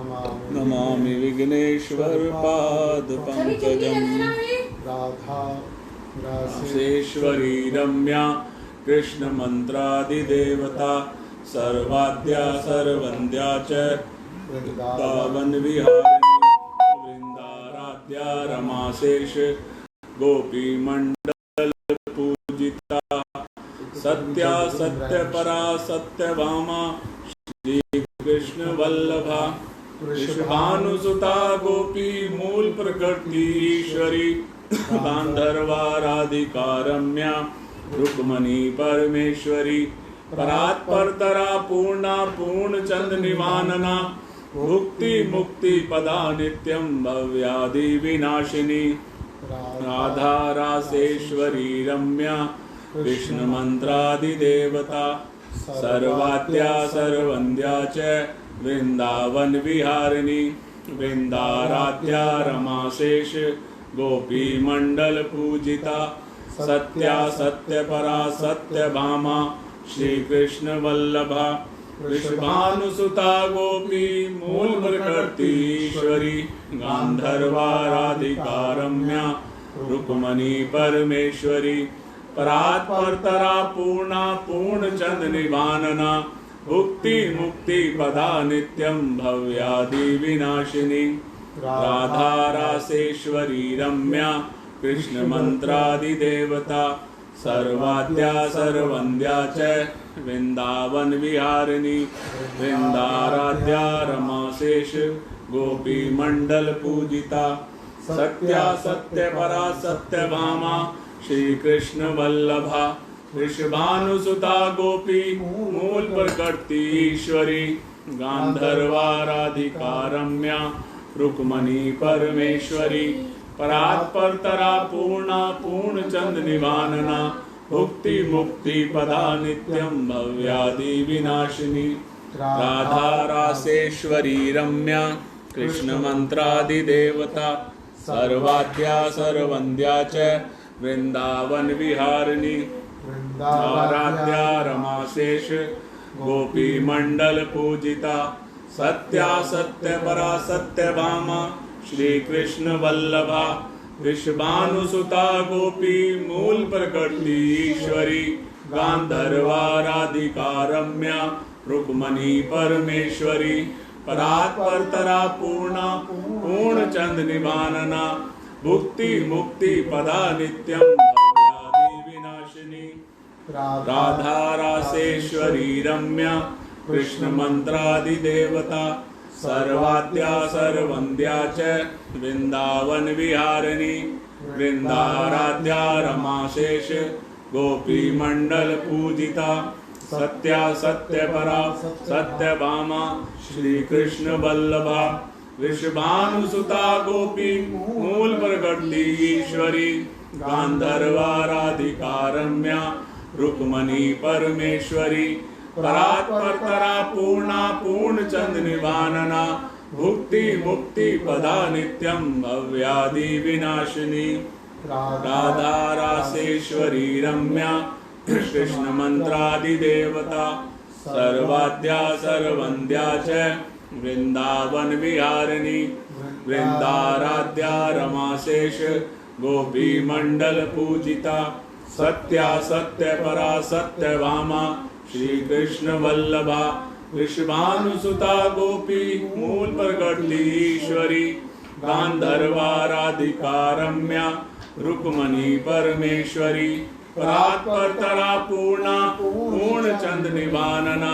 नमामि विघ्नेश्वर पाद पंकजम्। राधेश्वरी रम्या कृष्ण मंत्रादिदेवता सर्वाद्या सर्वन्द्या च वृंदावन विहारिणी वृंदाराध्या रमाशेष गोपी मंडल पूजिता सत्या सत्य परा सत्य भामा श्री कृष्ण वल्लभा वृषभानुसुता गोपी मूल प्रकृति ईश्वरी गांधर्वा राधिका रम्या रुक्मणी परमेश्वरी परात्परतरा पूर्णा पूर्ण चंद निवानना भुक्ति मुक्ति पदा नित्यं भव्यादि विनाशिनी राधा रासेश्वरी रम्या कृष्ण मंत्रादिदेवता सर्वाद्या सर्वन्द्या च वृंदावन विहारिणी वृंदाराध्या रमाशेष गोपी मंडल पूजिता सत्या सत्य परा सत्य भामा श्री कृष्ण वल्लभा वृषभानुसुता गोपी मूल प्रकृति ईश्वरी गांधर्वा राधिका रम्या रुक्मणी परमेश्वरी परात्परतरा पूर्णा पूर्ण चंद निवानना भुक्ति मुक्ति पदा नित्यं भव्यादि विनाशिनी राधा रासेश्वरी रम्या कृष्ण मंत्रादिदेवता सर्वाद्या सर्वन्द्या च वृंदावन विहारिणी वृंदाराध्या रमाशेष गोपी मंडल पूजिता सत्या सत्य परा सत्य भामा श्री कृष्ण वल्लभा वृषभानुसुता गोपी मूल प्रकृति ईश्वरी गांधर्वा राधिका रम्या रुक्मणी परमेश्वरी परात्परतरा पूर्णा पूर्ण चंद निवानना भुक्ति मुक्ति पदा नित्यं भव्यादि विनाशिनी राधा रासेश्वरी रम्या कृष्ण मंत्रादिदेवता सर्वाद्या सर्वन्द्या च वृंदावन विहारिणी वृंदाराध्या रमाशेष गोपी मंडल पूजिता सत्या सत्य परा सत्य भामा श्री कृष्ण वल्लभा वृषभानुसुता गोपी मूल प्रकृति ईश्वरी गांधर्वा राधिका रम्या रुक्मणी परमेश्वरी परात्परतरा पूर्णा पूर्ण चंद निवानना भुक्ति मुक्ति पदा नित्यं भव्यादि विनाशिनी राधा रासेश्वरी रम्या कृष्ण मंत्रादिदेवता सर्वाद्या सर्वन्द्या च वृंदावन विहारिणी वृंदाराध्या रमाशेष गोपी मंडल पूजिता सत्या सत्य परा सत्य भामा श्री कृष्ण वल्लभा वृषभानुसुता गोपी मूल प्रकृति ईश्वरी गांधर्वा राधिका रम्या रुक्मणी परमेश्वरी परात्परतरा पूर्णा पूर्ण चंद निवानना भुक्ति मुक्ति पदा नित्यं भव्यादि विनाशिनी राधा रासेश्वरी रम्या कृष्ण मंत्रादिदेवता सर्वाद्या सर्वन्द्या च वृंदावन विहारिणी वृंदाराध्या रमाशेष गोपी मंडल पूजिता सत्या सत्य परा सत्य भामा श्री कृष्ण वल्लभा वृषभानुसुता गोपी मूल प्रकृति ईश्वरी गांधर्वा राधिका रम्या रुक्मणी परमेश्वरी परात्परतरा पूर्णा पूर्ण चंद निवानना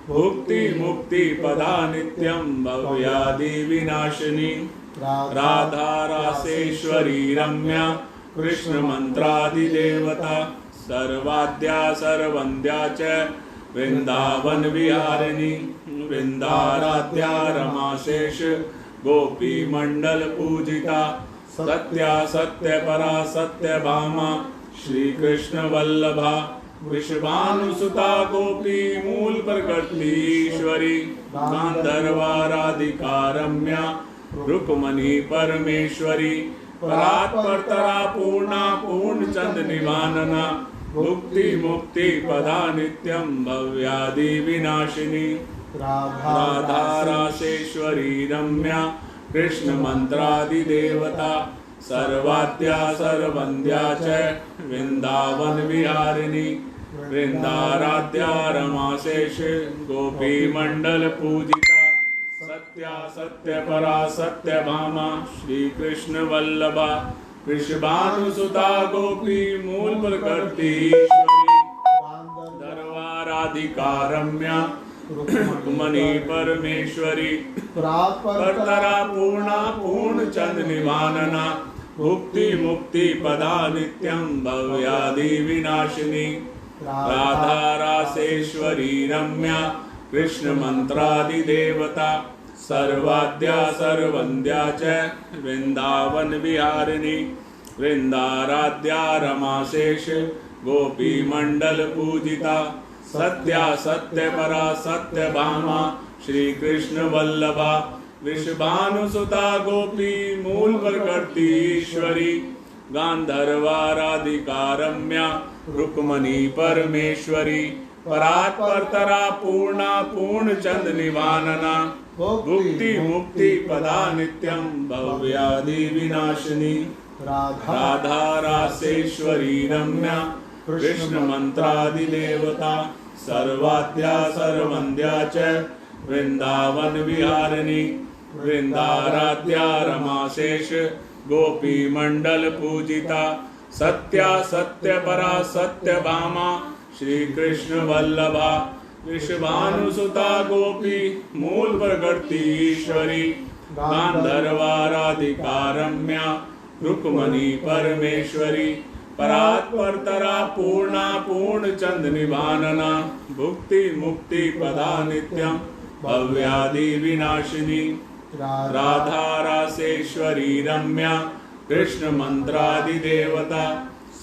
भुक्ति मुक्ति पदा नित्यं भव्यादि विनाशिनी राधा रासेश्वरी रम्या कृष्ण मंत्रादिदेवता सर्वाद्या सर्वन्द्या च वृंदावन विहारिणी वृंदाराध्या रमाशेष गोपी मंडल पूजिता सत्या सत्य परा सत्य भामा श्री कृष्ण वल्लभा वृषभानुसुता गोपी मूल प्रकृति ईश्वरी गांधर्वा राधिका रम्या रुक्मणी परमेश्वरी परात्परतरा पूर्णा पूर्ण चंद निवानना भुक्ति मुक्ति पदा नित्यं भव्यादि विनाशिनी राधा रासेश्वरी रम्या कृष्ण मंत्रादिदेवता सर्वाद्या सर्ववन्द्या च वृंदावन विहारिणी वृंदाराध्या रमाशेष गोपी मंडल पूजिता सत्या सत्य परा सत्य भामा श्री कृष्ण वल्लभा वृषभानुसुता गोपी मूल प्रकृति ईश्वरी दरबाराधिका रम्या रुक्मणी परमेश्वरी कर्तरा पूर्णा पूर्ण चंद निवानना मुक्ति मुक्ति पदा नित्यं भव्यादि विनाशिनी राधा रासेश्वरी रम्या कृष्ण मंत्रादिदेवता सर्वाद्या सर्ववन्द्या च वृंदावन विहारिणी वृंदाराध्या रमाशेष गोपी मंडल पूजिता सत्या सत्य परा सत्य भामा श्री कृष्ण वल्लभा वृषभानुसुता गोपी मूल प्रकृति ईश्वरी गांधर्वाराधिका रम्या रुक्मणी परमेश्वरी परात्परतरा पूर्णा पूर्ण चंद निवानना मुक्ति मुक्ति पदा नित्यं भव्यादि विनाशिनी राधा रासेश्वरी रम्या कृष्ण मंत्रादिदेवता सर्वाद्या सर्ववन्द्या च वृंदावन विहारिणी वृंदाराध्या रमाशेष गोपी मंडल पूजिता सत्या सत्य परा सत्य भामा श्री कृष्ण वल्लभा वृषभानुसुता गोपी मूल प्रकृति ईश्वरी गांधर्वाराधिका रम्या रुक्मणी परमेश्वरी परात्परतरा पूर्णा पूर्ण चंद निवानना भुक्ति मुक्ति पदा नित्यं भव्यादि विनाशिनी राधा रासेश्वरी रम्या कृष्ण मंत्रादिदेवता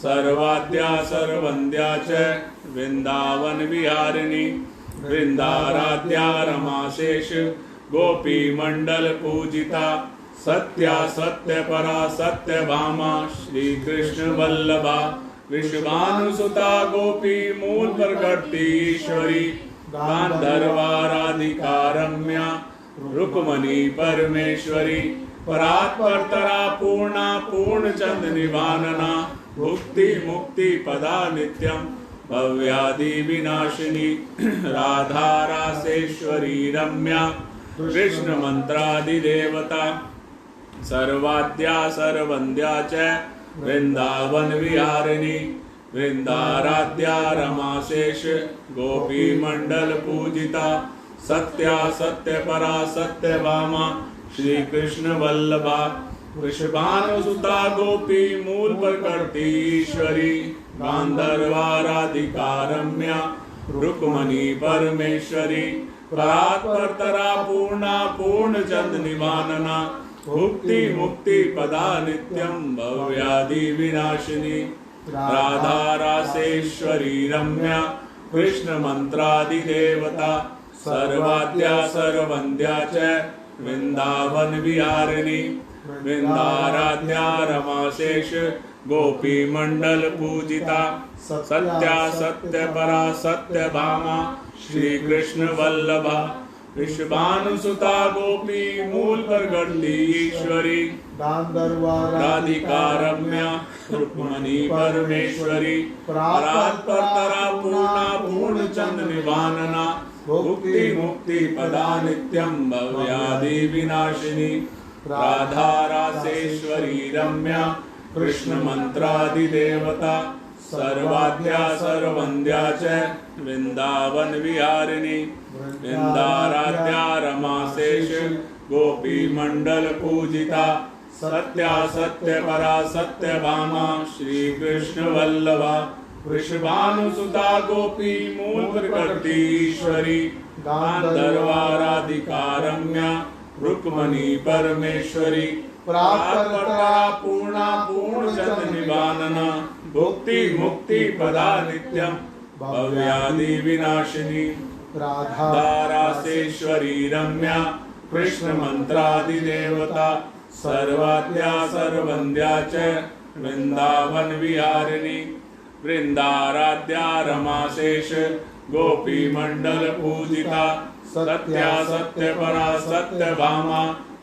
सर्वाद्या सर्ववन्द्या च वृंदावन विहारिणी वृंदाराध्या रमाशेष गोपी मंडल पूजिता सत्या सत्य परा सत्य भामा श्री कृष्ण वल्लभा वृषभानुसुता गोपी मूल प्रकृति ईश्वरी गांधर्वाराधिका रम्या रुक्मणी परमेश्वरी परात्परतरा पूर्णा पूर्ण चंद निवानना मुक्ति मुक्ति पदा नित्यं भव्यादि विनाशिनी राधा रासेश्वरी रम्या कृष्ण मंत्रादिदेवता सर्वाद्या सर्ववन्द्या च वृंदावन विहारिणी वृंदाराध्या रमाशेष गोपी मंडल पूजिता सत्या सत्य परा सत्य भामा श्री कृष्ण वल्लभा वृषभानुसुता गोपी मूल प्रकृति ईश्वरी गांधर्वाराधिका रम्या रुक्मणी परमेश्वरी परात्परतरा पूर्णा पूर्ण चंद निवानना मुक्ति मुक्ति पदा नित्यं भव्यादि विनाशिनी राधा रासेश्वरी रम्या कृष्ण मंत्रादिदेवता सर्वाद्या सर्ववन्द्या च वृंदावन विहारिणी वृंदाराध्या रमाशेष गोपी मंडल पूजिता सत्या सत्य परा सत्य भामा श्री कृष्ण वल्लभा वृषभानुसुता गोपी मूल प्रकृति ईश्वरी गांधर्वाराधिका रम्या रुक्मणी परमेश्वरी परात्परतरा पूर्णा पूर्ण चंद निवानना मुक्ति मुक्ति पदा नित्यं भव्यादि विनाशिनी राधा रासेश्वरी रम्या कृष्ण मंत्रादिदेवता सर्वाद्या सर्ववन्द्या च वृंदावन विहारिणी वृंदाराध्या रमाशेष गोपी मंडल पूजिता सत्या सत्य परा सत्य भामा श्री कृष्ण वल्लभा वृषभानुसुता गोपी मूल प्रकृति ईश्वरी गांधर्वाराधिका रम्या रुक्मणी परमेश्वरी परात्परतरा पूर्णा पूर्ण चंद निवानना भुक्ति मुक्ति पदा नित्यं भव्यादि विनाशिनी राधा रासेश्वरी रम्या कृष्ण मंत्रादिदेवता सर्वाद्या सर्ववन्द्या च वृंदावन विहारिणी वृंदाराध्या रमाशेष गोपी मंडल पूजिता सत्या सत्य परा सत्य भामा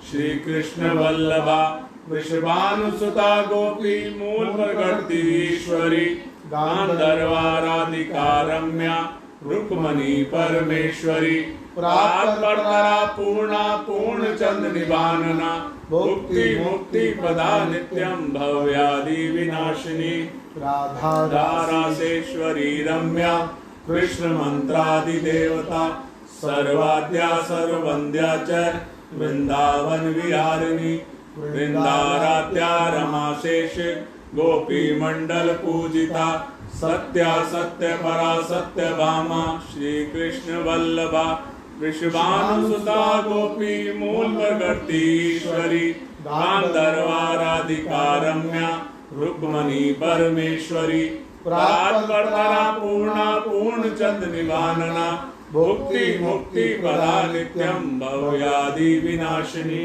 श्री कृष्ण वल्लभा वृषभानुसुता गोपी मूल प्रकृति ईश्वरी गांधर्वाराधिका रम्या रुक्मणी परमेश्वरी प्रातपरा पूर्णा पूर्ण चंद निवानना भुक्ति मुक्ति पदा नित्यं भव्यादि विनाशिनी राधारासेश्वरी रम्या कृष्ण मंत्रादि देवता सर्वाद्या सर्ववंद्या च वृंदावन विहारिणी वृंदाराध्या रमाशेष गोपी मंडल पूजिता सत्या सत्य परा सत्य भामा श्री कृष्ण वल्लभा वृषभानुसुता गोपी मूल प्रकृति ईश्वरी गांधर्वाराधिका रम्या रुक्मणी परमेश्वरी प्रातपरा पूर्णा पूर्ण चंद निवानना भुक्ति मुक्ति पदा नित्यं भव्यादि विनाशिनी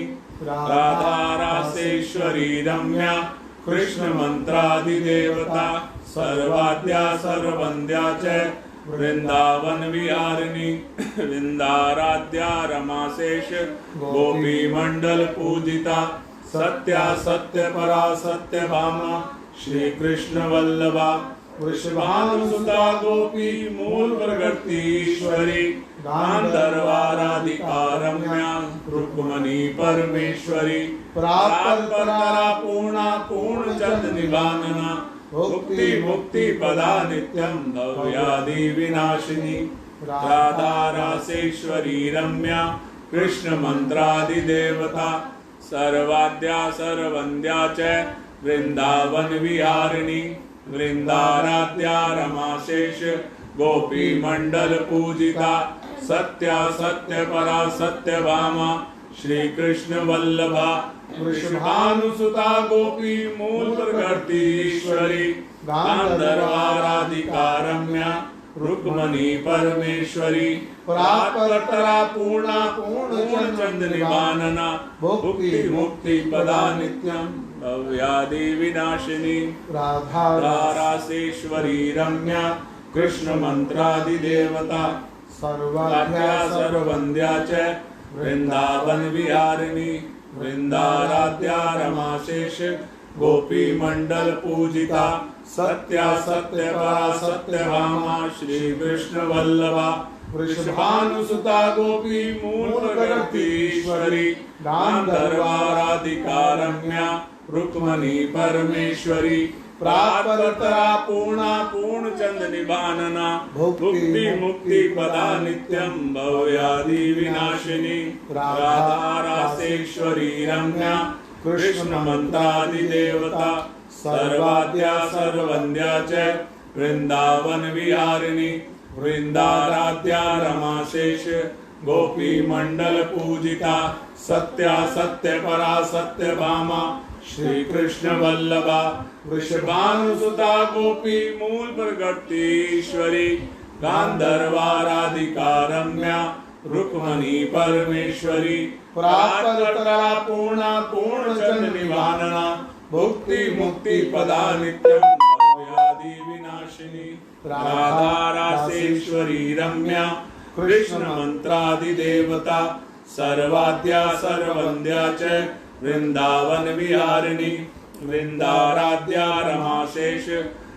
राधारासेश्वरी रम्या कृष्ण मंत्रादि देवता सर्वाद्या सर्ववंद्या च वृंदावन विहारिणी वृंदाराध्या रमाशेष गोपी मंडल पूजिता सत्या सत्य परा सत्य भामा श्री कृष्ण वल्लभा वृषभानुसुता गोपी मूल प्रकृति ईश्वरी गांधर्वाराधिका रम्या रुक्मणी परमेश्वरी प्रातपरा पूर्णा पूर्ण चंद निवानना भुक्ति मुक्ति पदा नित्यं भव्यादि विनाशिनी राधारासेश्वरी रम्या कृष्ण मंत्रादि देवता सर्वाद्या सर्ववंद्या च वृंदावन विहारिणी वृंदाराध्या रमाशेष गोपी मंडल पूजिता सत्या सत्य परा सत्य भामा श्री कृष्ण वल्लभा वृषभानुसुता गोपी मूल प्रकृति ईश्वरी गांधर्वाराधिका रम्या रुक्मणी परमेश्वरी प्रातपरा पूर्णा पूर्ण चंद निवानना भुक्ति मुक्ति पदा नित्यं भव्यादि विनाशिनी राधारासेश्वरी रम्या कृष्ण मंत्रादि देवता सर्वाद्या सर्ववंद्या च वृंदावन विहारिणी वृंदाराध्या रमाशेष गोपी मंडल पूजिता सत्या सत्य परा सत्य भामा श्री कृष्ण वल्लभा वृषभानुसुता गोपी मूल प्रकृति ईश्वरी गांधर्वाराधिका रम्या रुक्मणी परमेश्वरी प्रातपरा पूर्णा पूर्ण चंद निवानना भुक्ति मुक्ति पदा नित्यं भव्यादि विनाशिनी राधारासेश्वरी रम्या कृष्ण मंत्रादि देवता सर्वाद्या सर्ववंद्या च वृंदावन विहारिणी वृंदाराध्या रमाशेष गोपी मंडल पूजिता सत्या सत्य परा सत्य भामा श्री कृष्ण वल्लभा वृषभानुसुता गोपी मूल प्रकृति ईश्वरी गांधर्वाराधिका रम्या रुक्मणी परमेश्वरी प्रातपरा पूर्णा पूर्ण चंद निवानना भुक्ति मुक्ति पदा नित्यं भव्यादि विनाशिनी राधारासेश्वरी रम्या कृष्ण मंत्रादि देवता सर्वाद्या सर्ववंद्या च वृंदावन विहारिणी वृंदाराध्या रमाशेष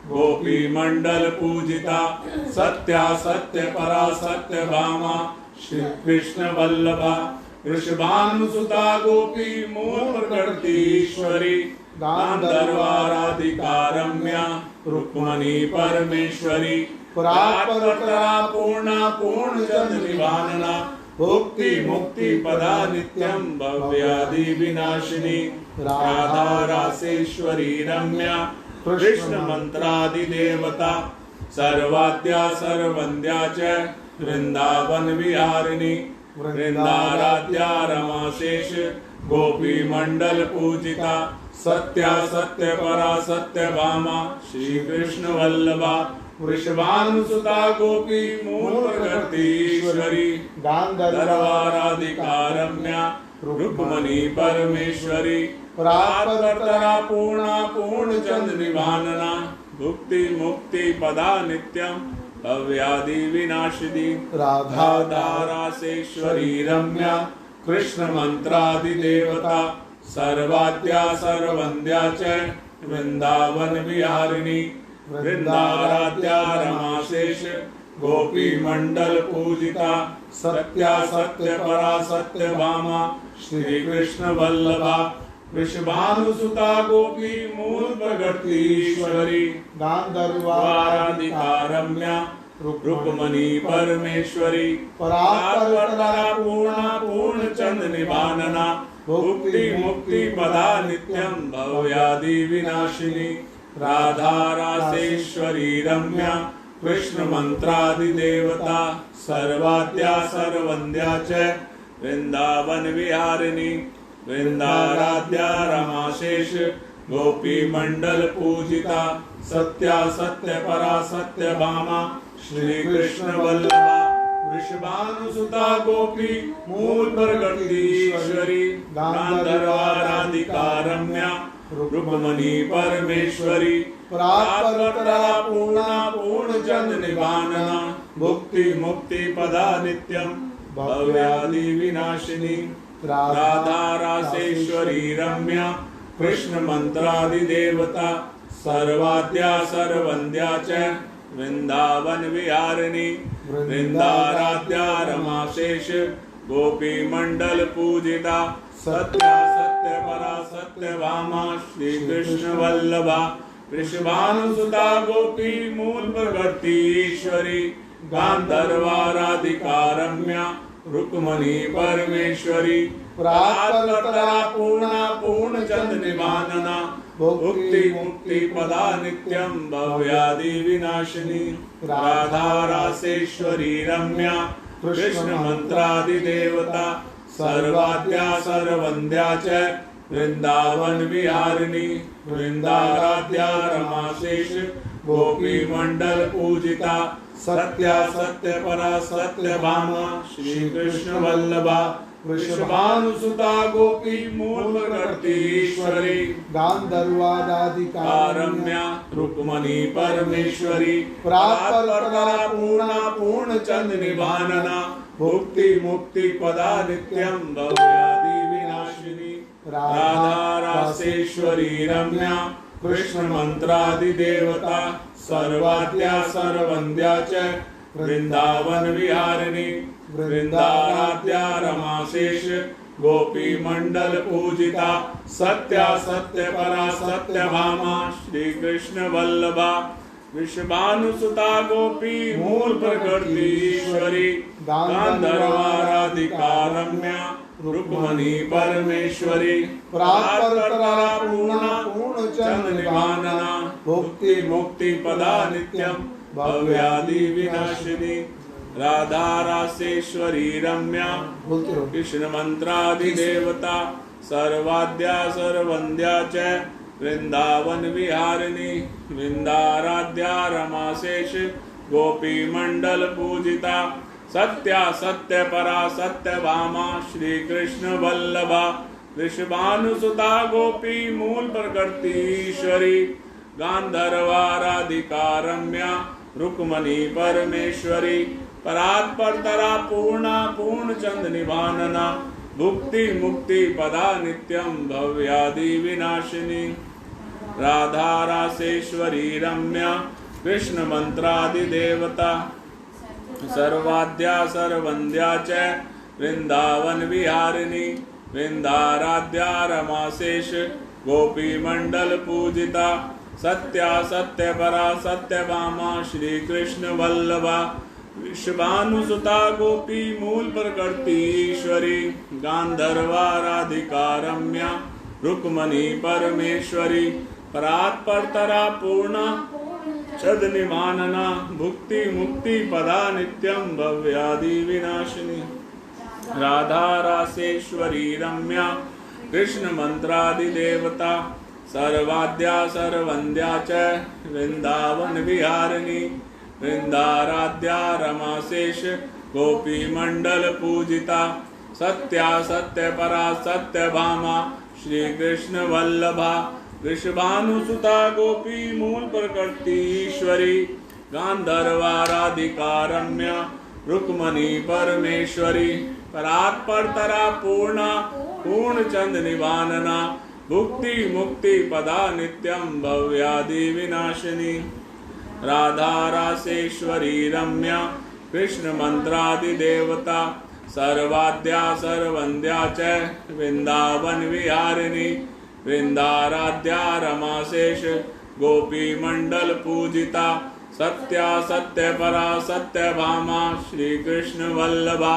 गोपी मंडल पूजिता सत्या सत्य परा सत्य भामा श्री कृष्ण वल्लभा वृषभानुसुता गोपी मूल प्रकृति ईश्वरी गांधर्वाराधिका रम्या रुक्मणी परमेश्वरी प्रातपरा पूर्णा पूर्ण चंद निवानना भुक्ति मुक्ति पदा नित्यं भव्यादि विनाशिनी राधारासेश्वरी रम्या कृष्ण मंत्रादि देवता सर्वाद्या सर्ववंद्या च वृंदावन विहारिणी वृंदाराध्या रमाशेष गोपी मंडल पूजिता सत्या सत्य परा सत्य भामा श्री कृष्ण वल्लभा वृषभानुसुता गोपी मूल प्रकृति ईश्वरी गांधर्वाराधिका रम्या रुक्मणी परमेश्वरी प्रातपरा पूर्णा पूर्ण चंद निवानना भुक्ति मुक्ति पदा नित्यं भव्यादि विनाशिनी राधा रासेश्वरी रम्या कृष्ण मंत्रादि देवता सर्वाद्या सर्वंद्या च वृंदावन विहारिणी वृंदाराध्या रमाशेष गोपी मंडल पूजिता सत्या सत्य परा सत्य भामा श्री कृष्ण वल्लभा वृषभानुसुता गोपी मूल प्रगति ईश्वरी गांधर्वाराधिका रम्या रुक्मणी परमेश्वरी परात्परा पूर्णा पूर्ण चंद निभानना मुक्ति मुक्ति पदा नित्यं भव्यादि विनाशिनी राधा रासेश्वरी रम्या कृष्ण मंत्रादि देवता सर्वाद्या सर्वंद्या च वृंदावन विहारिणी वृंदाराध्या रमाशेष गोपी मंडल पूजिता सत्या सत्य परा सत्य भामा श्री कृष्ण वल्लभा वृषभानुसुता गोपी मूल प्रगति ईश्वरी गांधर्वाराधिका रम्या रुक्मणी परमेश्वरी परात्परा पूर्णा पूर्ण चंद निभानना मुक्ति मुक्ति पदा नित्यं भव्यादि विनाशिनी राधा रासेश्वरी रम्या कृष्ण मंत्रादि देवता सर्वाद्या सर्वंद्या च वृंदावन विहारिणी वृंदाराध्या रमाशेष गोपी मंडल पूजिता सत्या सत्य परा सत्य भामा श्री कृष्ण वल्लभा वृषभानुसुता गोपी मूल प्रगति ईश्वरी गांधर्वाराधिका रम्या रुक्मणी परमेश्वरी परात्परा पूर्णा पूर्ण चंद निभानना मुक्ति मुक्ति पदा नित्यं भव्यादि विनाशिनी राधा रासेश्वरी रम्या कृष्ण मंत्रादि देवता सर्वाद्या सर्वंद्या च वृंदावन विहारिणी वृंदाराध्या रमाशेष गोपी मंडल पूजिता सत्या सत्य परा सत्य भामा श्री कृष्ण वल्लभा वृषभानुसुता गोपी मूल प्रगति ईश्वरी गांधर्वाराधिका रम्या रुक्मणी परमेश्वरी परात्परा पूर्णा पूर्ण चंद निभानना मुक्ति मुक्ति पदा नित्यं भव्यादि विनाशिनी राधा रासेश्वरी रम्या कृष्ण मंत्रादि देवता सर्वाद्या सर्वंद्या च वृंदावन विहारिणी वृंदाराध्या रमाशेष गोपी मंडल पूजिता सत्या सत्य परा सत्य भामा श्री कृष्ण वल्लभा वृषभानुसुता गोपी मूल प्रकृति ईश्वरी गांधर्वाराधिका रम्या रुक्मणी परमेश्वरी परात्परा पूर्णा पूर्ण चंद निभानना मुक्ति मुक्ति पदा नित्यं भव्यादि विनाशिनी राधा रासेश्वरी रम्या कृष्ण मंत्रादि देवता सर्वाद्या सर्वंद्या च वृंदावन विहारिणी वृंदाराध्या रमाशेष गोपी मंडल पूजिता सत्या सत्य परा सत्य भामा श्री कृष्ण वल्लभा वृषभानुसुता गोपी मूल प्रकृति ईश्वरी गांधर्वाराधिका रम्या रुक्मणी परमेश्वरी परात्परा पूर्णा पूर्ण चंद निभानना मुक्ति मुक्ति पदा नित्यं भव्यादि विनाशिनी राधा रासेश्वरी रम्या कृष्ण मंत्रादि देवता सर्वाद्या सर्वंद्या च वृंदावन विहारिणी वृंदाराध्या रमाशेष गोपी मंडल पूजिता सत्या सत्य परा सत्य भामा श्री कृष्ण वल्लभा वृषभानुसुता गोपी मूल प्रकृति ईश्वरी गांधर्वाराधिका रम्या रुक्मणी परमेश्वरी परात्परा पूर्णा चद निमानना भुक्ति मुक्ति पदा नित्यं भव्यादि विनाशिनी राधा रासेश्वरी रम्या कृष्ण मंत्रादि देवता सर्वाद्या सर्वंद्या च वृंदावन विहारिणी वृंदाराध्या रमाशेष गोपी मंडल पूजिता सत्या सत्य परा सत्य भामा श्री कृष्ण वल्लभा वृषभानुसुता गोपी मूल प्रकृति ईश्वरी गांधर्वाराधिका रम्या रुक्मणी परमेश्वरी परात्परतरा पूर्णा पूर्णचंद निवानना भुक्ति मुक्ति पदा नित्यं भव्यादि विनाशिनी राधा रासेश्वरी रम्या कृष्ण मंत्रादि देवता सर्वाद्या सर्वंद्या च वृंदावन विहारिणी वृंदाराध्या रमाशेष गोपी मंडल पूजिता सत्या सत्य परा सत्य भामा श्री कृष्ण वल्लभा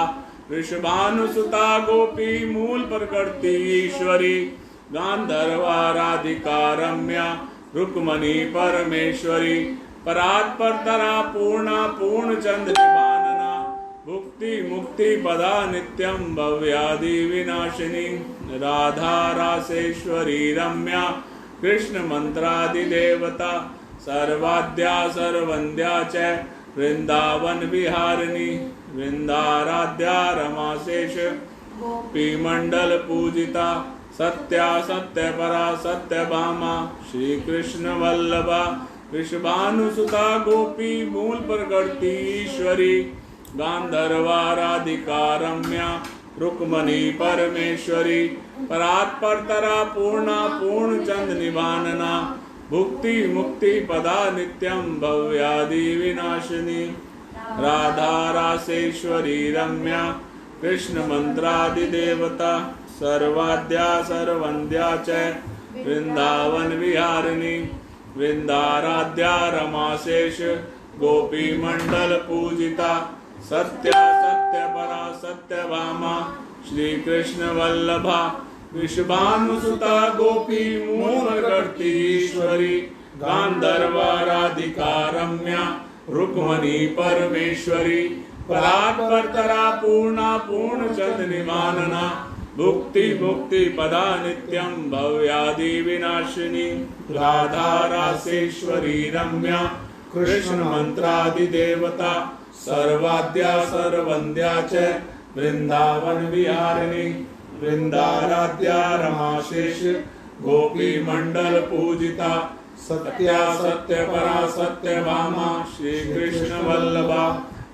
वृषभानुसुता गोपी मूल प्रकृति ईश्वरी गांधर्वाराधिका रम्या रुक्मणी परमेश्वरी परात्परतरा पूर्णा पूर्णचंद निवानना भुक्ति मुक्ति पदा नित्यं भव्यादि विनाशिनी राधा रासेश्वरी रम्या कृष्ण मंत्रादि देवता सर्वाद्या सर्वंद्या च वृंदावन विहारिणी वृंदाराध्या रमाशेष गोपी मंडल पूजिता सत्या सत्य परा सत्य भामा श्री कृष्ण वल्लभा वृषभानुसुता गोपी मूल प्रकृति ईश्वरी गांधर्वाराधिका रम्या रुक्मणी परमेश्वरी परात्परतरा पूर्णा पूर्णचंद निवानना भुक्ति मुक्ति पदा नित्यं भव्यादि विनाशिनी राधा रासेश्वरी रम्या कृष्ण मंत्रादि देवता सर्वाद्या सर्वंद्या च वृंदावन विहारिणी वृंदाराध्या रमाशेष गोपी मंडल पूजिता सत्या सत्य परा सत्य भामा श्री कृष्ण वल्लभा वृषभानुसुता गोपी मूल प्रकृति ईश्वरी गांधर्वाराधिका रम्या रुक्मणी परमेश्वरी परात्परतरा पूर्णा पूर्णचंद निवानना भुक्ति मुक्ति पदा नित्यं भव्यादि विनाशिनी राधा रासेश्वरी रम्या कृष्ण मंत्रादि देवता सर्वाद्या सर्वंद्या च वृंदावन विहारिणी वृंदाराध्या रमाशेष गोपी मंडल पूजिता सत्या सत्य परा सत्य भामा श्री कृष्ण वल्लभा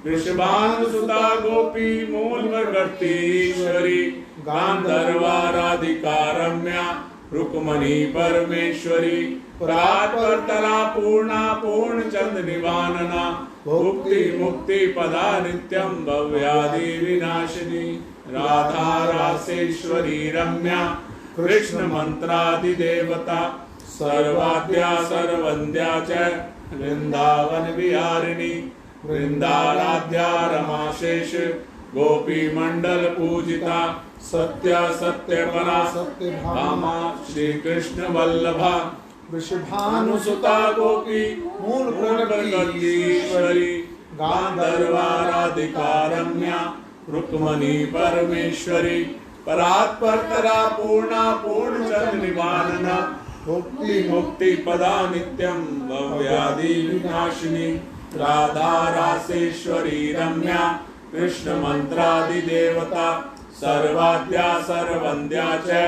वृषभानुसुता गोपी मूल प्रकृति ईश्वरी गांधर्वाराधिका रम्या रुक्मणी परमेश्वरी परात्परतरा पूर्णा पूर्णचंद निवानना भुक्ति मुक्ति पदा नित्यं भव्यादि विनाशिनी राधा रासेश्वरी रम्या कृष्ण मंत्रादि देवता सर्वाद्या सर्वंद्या च वृंदावन विहारिणी वृंदाराध्या रमाशेष गोपी मंडल पूजिता सत्या सत्य परा सत्य भामा श्री कृष्ण वल्लभा वृषभानुसुता गोपी मूल प्रकृति ईश्वरी गांधर्वाराधिका रम्या रुक्मणी परमेश्वरी परात्परतरा पूर्णा पूर्णचंद निवानना भुक्ति मुक्ति पदा नित्यं भव्यादि विनाशिनी राधा रासेश्वरी रम्या कृष्ण मंत्रादि देवता सर्वाद्या सर्वंद्या च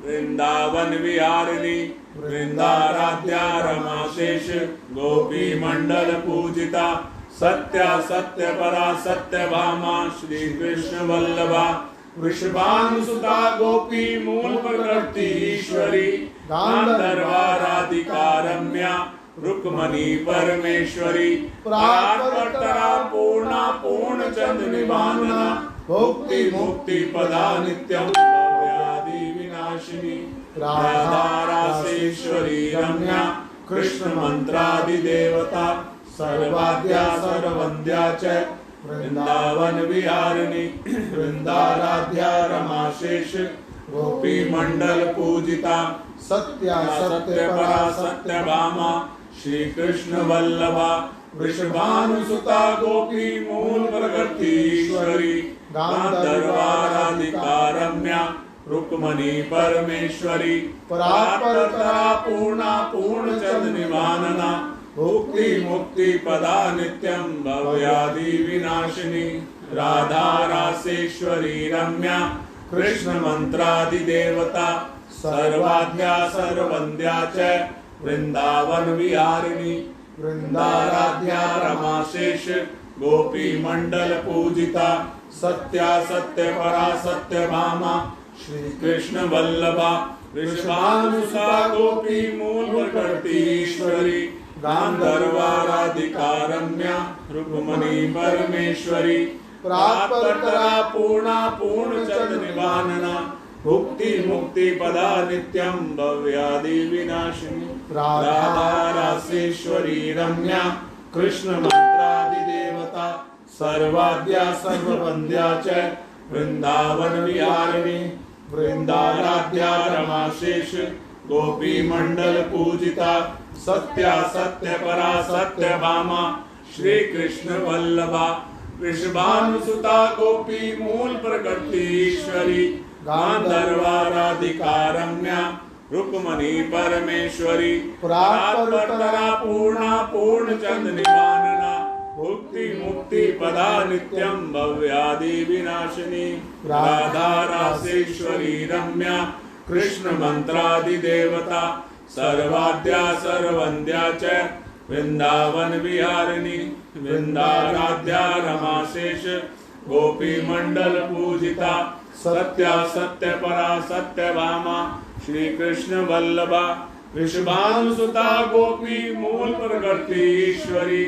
वृंदावन विहारिणी वृंदाराध्या रमाशेष गोपी मंडल पूजिता सत्या सत्य परा सत्य भामा श्री कृष्ण वल्लभा वृषभानुसुता गोपी मूल प्रकृति ईश्वरी गांधर्वाराधिका रम्या रुक्मणी परमेश्वरी परात्परतरा पूर्णा पूर्णचंद निवानना भुक्ति मुक्ति पदा नित्यं भव्यादि विनाशिनी राधा रासेश्वरी रम्या कृष्ण मंत्रादि देवता सर्वाद्या सर्वंद्या च वृंदावन विहारिणी वृंदाराध्या रमाशेष गोपी मंडल पूजिता सत्या सत्य परा सत्य भामा श्री कृष्ण वल्लभा वृषभानुसुता गोपी मूल प्रकृति ईश्वरी गांधर्वाराधिका रम्या रुक्मणी परमेश्वरी परात्परतरा पूर्णा पूर्णचंद निवानना भुक्ति मुक्ति पदा नित्यं भव्यादि विनाशिनी राधा रासेश्वरी रम्या कृष्ण मंत्रादि देवता सर्वाद्या सर्वंद्या च वृंदावन विहारिणी वृंदाराध्या रमा शेष गोपी मंडल पूजिता सत्या सत्य परा सत्य भामा श्री कृष्ण वल्लभा वृषभानुसुता गोपी मूल प्रकृति ईश्वरी गांधर्वाराधिका रम्या रुक्मणी परमेश्वरी प्राप्तरा पूर्णा पूर्ण चंद निवानना भुक्ति मुक्ति पदा नित्यं भव्यादि विनाशिनी राधा रासेश्वरी रम्या कृष्ण मंत्रादि देवता सर्वाद्या सर्ववंद्या च वृंदावन विहारिणी वृंदाराध्या रमा शेष गोपी मंडल पूजिता सत्या सत्य परा सत्य भामा श्री कृष्ण वल्लभा वृषभानुसुता गोपी मूल प्रकृति ईश्वरी गांधर्वाराधिका रम्या रुक्मणी परमेश्वरी प्राप्तरा पूर्णा पूर्ण चंद निवानना भुक्ति मुक्ति पदा नित्यं भव्यादि विनाशिनी राधा रासेश्वरी रम्या कृष्ण मंत्रादि देवता सर्वाद्या सर्ववंद्या च वृंदावन विहारिणी वृंदाराध्या रमा शेष गोपी मंडल पूजिता सत्या सत्य परा सत्य भामा श्री कृष्ण वल्लभा वृषभानुसुता गोपी मूल प्रकृति ईश्वरी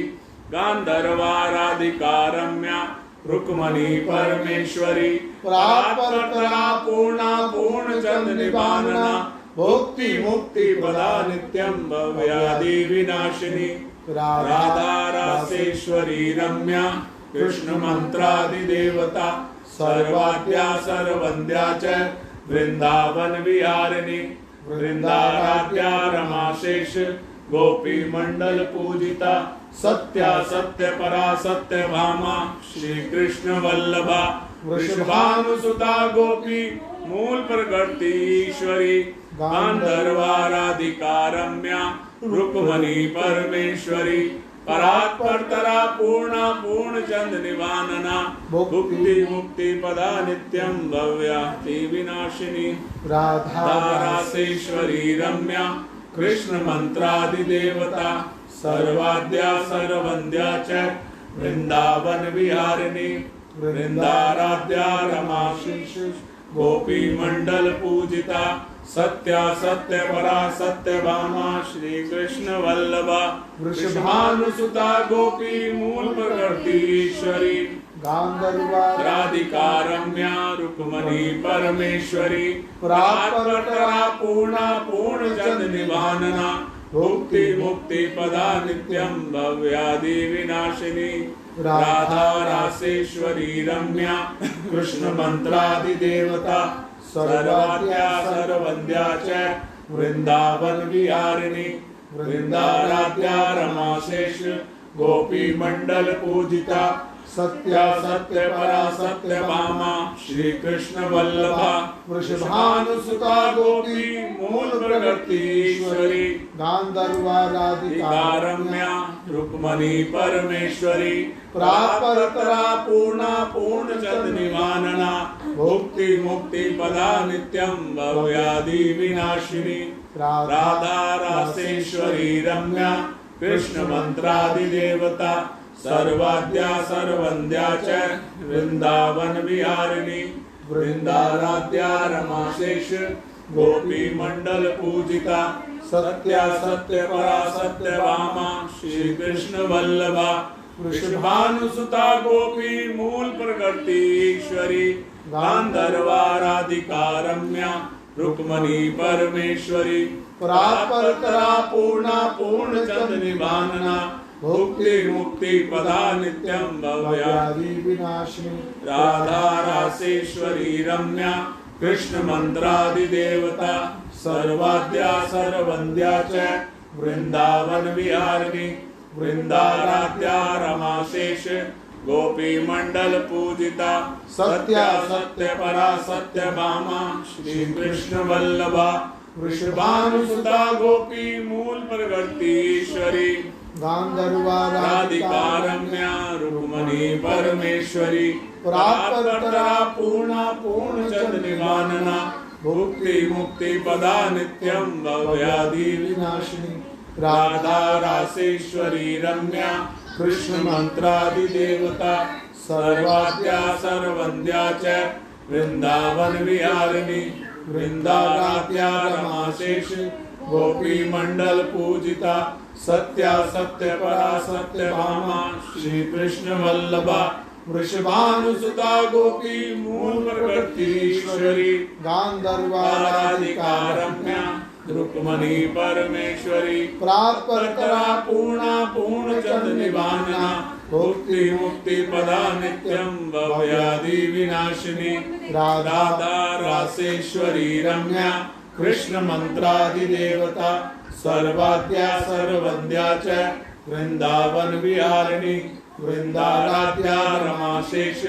गांधर्वाराधिका रम्या रुक्मणी परमेश्वरी प्राप्तरा पूर्णा पूर्ण चंद निवानना भुक्ति मुक्ति पदा नित्यं भव्यादि विनाशिनी राधा रासेश्वरी रम्या कृष्ण मंत्रादि देवता सर्वाद्या सर्ववंद्या च वृंदावन विहारिणी वृंदाराध्या रमा शेष गोपी मंडल पूजिता सत्या सत्य परा सत्य भामा श्री कृष्ण वल्लभा वृषभानुसुता गोपी मूल प्रकृति ईश्वरी गांधर्वाराधिका रम्या रुक्मणी परमेश्वरी परात्परतरा पूर्णा पूर्ण चंद निवानना भुक्ति मुक्ति पदा नित्यं भव्याति विनाशिनी राधा रासेश्वरी रम्या कृष्ण मंत्रादि देवता सर्वाद्या सर्ववंद्या च वृंदावन विहारिणी वृंदाराध्या रमा शेष गोपी मंडल पूजिता सत्या सत्य परा सत्य भामा श्री कृष्ण वल्लभा वृषभानुसुता गोपी मूल प्रकृति ईश्वरी गांधर्वाराधिका रम्या रुक्मणी परमेश्वरी प्राप्तरा पूर्णा पूर्ण चंद निवानना भुक्ति मुक्ति पदा नित्यं भव्यादि विनाशिनी राधा रासेश्वरी रम्या कृष्ण मंत्रादि देवता सर्वाद्या सर्ववंद्या च वृंदावन विहारिणी वृंदाराध्या रमा शेष गोपी मंडल पूजिता सत्या सत्य परा सत्य भामा श्री कृष्ण वल्लभा वृषभानुसुता गोपी मूल प्रकृति ईश्वरी गांधर्वाराधिका रम्या रुक्मणी परमेश्वरी प्राप्तरा पूर्णा पूर्ण चंद निवानना भुक्ति मुक्ति पदा नित्यं भव्यादि विनाशिनी राधा रासेश्वरी रम्या कृष्ण मंत्रादि देवता सर्वाद्या सर्ववंद्या च वृंदावन विहारिणी वृंदाराध्या रमा शेष गोपी मंडल पूजिता सत्या सत्य परा सत्य भामा श्री कृष्ण वल्लभा वृषभानुसुता गोपी मूल प्रकृति ईश्वरी गांधर्वाराधिका रम्या रुक्मणी परमेश्वरी प्राप्तरा पूर्णा पूर्ण चंद निवानना भुक्ति मुक्ति पदा नित्यं भव्यादि विनाशिनी राधा रासेश्वरी रम्या कृष्ण मंत्रादि देवता सर्वाद्या सर्ववंद्या च वृंदावन विहारिणी वृंदाराध्या रमा शेष गोपी मंडल पूजिता सत्या सत्य परा सत्य भामा श्री कृष्ण वल्लभा वृषभानुसुता गोपी मूल प्रकृति ईश्वरी गांधर्वाराधिका रम्या रुक्मणी परमेश्वरी प्राप्तरा पूर्णा पूर्ण चंद निवानना भुक्ति मुक्ति पदा नित्यं भव्यादि विनाशिनी राधा रासेश्वरी रम्या कृष्ण मंत्रादि देवता सर्वाद्या सर्वंद्या च वृंदावन विहारिणी वृंदाराध्या रमाशेष गोपी मंडल पूजिता सत्या सत्य परा सत्य भामा श्री कृष्ण वल्लभा वृषभानुसुता गोपी मूल प्रकृतीश्वरी गांधर्वाराधिका रम्या रुक्मणी परमेश्वरी प्रापकरा पूर्णा पूर्ण चंद निवाना मुक्ति मुक्ति पदा नित्यं भव्यादि विनाशिनी राधा राधा रासेश्वरी रम्या कृष्ण मंत्रादि देवता सर्वाद्या सर्वंद्या च वृंदावन विहारिणी वृंदाराध्या रमाशेष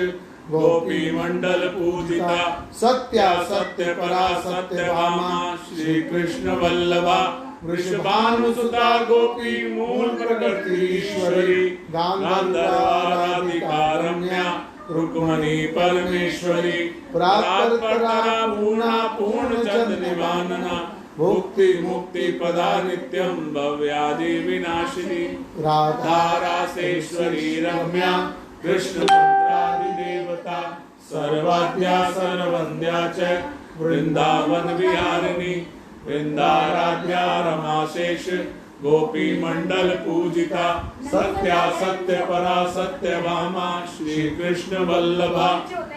गोपी मंडल पूजिता सत्या सत्य परा सत्य भामा श्री कृष्ण वल्लभा वृषभानुसुता गोपी मूल प्रकृतीश्वरी गांधर्वाराधिका रम्या रुक्मणी परमेश्वरी प्रापकरा पूर्णा पूर्ण चंद निवानना मुक्ति मुक्ति पदा नित्यं भव्यादि विनाशिनी राधा रासेश्वरी रम्या कृष्ण मंत्रादि देवता सर्वाद्या सर्वंद्या च वृंदावन विहारिणी वृंदाराध्या रमाशेष गोपी मंडल पूजिता सत्या सत्य परा सत्य भामा श्री कृष्ण वल्लभा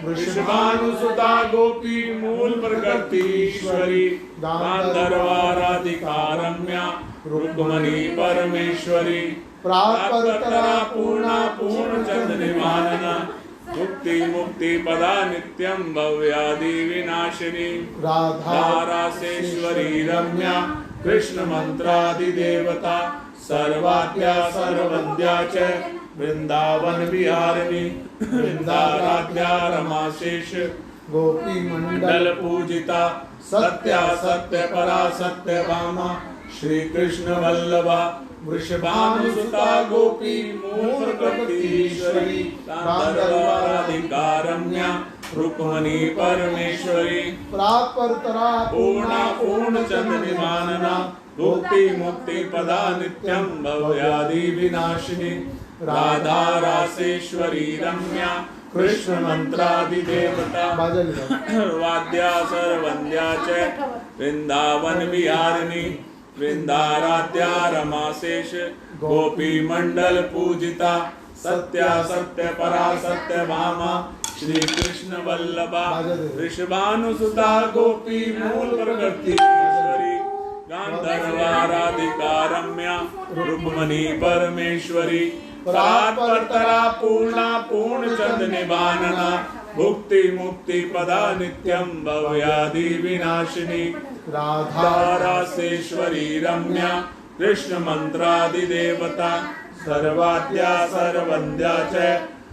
वृषभानुसुता गोपी मूल प्रकृतीश्वरी गांधर्वाराधिका रम्या रुक्मणी परमेश्वरी प्रापकरा पूर्णा पूर्ण चंद निवानना मुक्ति मुक्ति पदा नित्यं भव्यादि विनाशिनी राधा रासेश्वरी रम्या कृष्ण मंत्रादि देवता सर्वाद्या सर्वंद्या च वृंदावन विहारिणी वृंदाराध्या रमाशेष गोपी मंडल पूजिता सत्या सत्य परा सत्य भामा श्री कृष्ण वल्लभा वृषभानुसुता गोपी मूल प्रकृतीश्वरी गांधर्वाराधिका रम्या रुक्मणी परमेश्वरी प्रापकरा पूर्णा पूर्ण चंद निवानना मुक्ति मुक्ति पदा नित्यं भव्यादि विनाशिनी राधा रासेश्वरी रम्या कृष्ण मंत्रादि देवता वाद्या सर्वंद्या च वृंदावन विहारिणी वृंदाराध्या रमाशेष गोपी मंडल पूजिता सत्या सत्य परा सत्य भामा श्री कृष्ण वल्लभा वृषभानुसुता गोपी मूल प्रकृतीश्वरी गांधर्वाराधिका रम्या रुक्मणी परमेश्वरी प्रापकरा पूर्णा पूर्ण चंद निवानना मुक्ति मुक्ति पदा नित्यं भव्यादि विनाशिनी राधा रासेश्वरी रम्या कृष्ण मंत्रादि देवता सर्वाद्या सर्वंद्या च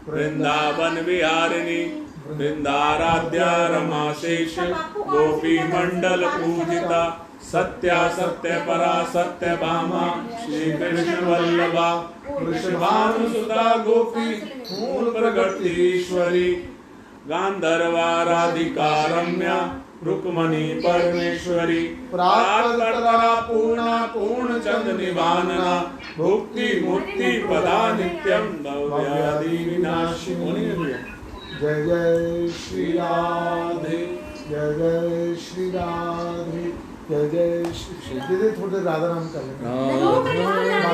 वृंदावन विहारिणी वृंदाराध्या रमाशेष गोपी मंडल पूजिता सत्या सत्य परा सत्य भामा श्री कृष्ण वल्लभा वृषभानुसुता गोपी मूल प्रकृतीश्वरी गांधर्वाराधिका रम्या रुक्मणी परमेश्वरी प्रापकरा पूर्णा पूर्ण चंद निवानना मुक्ति मुक्ति पदा नित्यं भव्यादि विनाशिनी। जय जय श्री राधे जय जय श्री राधे जय जय श्री दीदी थोड़े राधा नाम कर लेना।